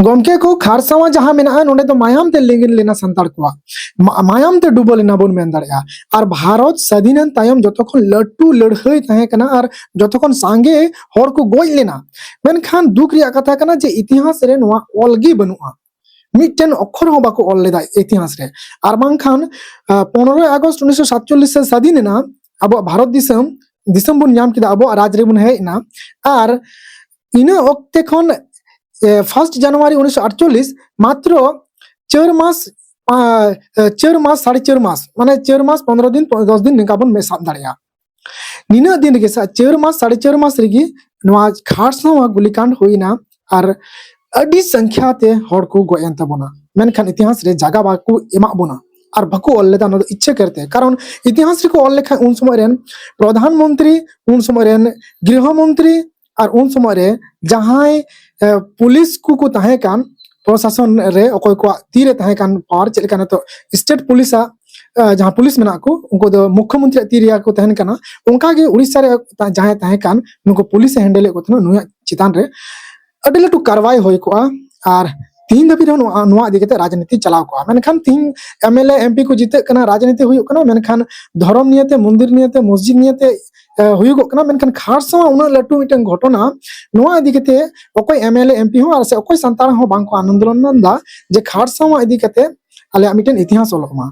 गमके को खारसावा जहां मेना नोडे तो मायाम ते लेगिन लेना संताड़ को मायाम ते डुबो लेना बोन मेन दाड़ेया और भारत स्वाधीन तायम जतखन लट्टू लड़हई तहे कना और जतखन सांगे हर को गोज लेना मेनखान दुख रिया कथा कना जे इतिहास रे नोआ अलगी बनुआ मिटन अक्षर हो बाको ऑल लेदा इतिहास रे और बांखान 15 अगस्त 1947 से स्वाधीन ना अब भारत दिसम बुन नाम किदा अब राज रे बुन हेना और इना ओक्ते खन 1 जनवरी 1948 मात्र 4 मास 4.5 मास माने 4 मास 15 दिन 10 दिन निका बन में साब दाड़िया निना दिन के 4 मास 4.5 मास रेगी नोआ खारसावा गुलिकांड होइना और अडी संख्या ते हर को गोयन तबोना मेनखान इतिहास रे जागा बाको एमा बोना और बाको ऑल लेदा न इच्छा करते कारण इतिहास रे को ऑल लेखा उन समय रेन प्रधानमंत्री उन समय रेन गृह मंत्री और उन समय रे जहां पुलिस को तहे कान प्रशासन रे अकोय को तीरे तहे कान पावर चले कान तो स्टेट पुलिस जहां पुलिस मेना को उनको दो मुख्यमंत्री तीरिया को तहन काना उनका के उड़ीसा रे जहां तहे कान उनको पुलिस हैंडल को नुया चितान रे अडी लटू कार्रवाई होय को और तीन दबी नुआ दिगते राजनीति चलाव को मेनखान तीन एमएलए एमपी को जीते कना राजनीति हुई कना मेनखान धर्म नियते मंदिर नियते मस्जिद नियते हुई कना मेनखान खारसावा उना लटू मिटन घटना नुआ दिगते अकोय एमएलए एमपी हो और से अकोय संतान हो बांको आनंदन दा जे खारसावा दिगते आले मिटन इतिहास ओलमा।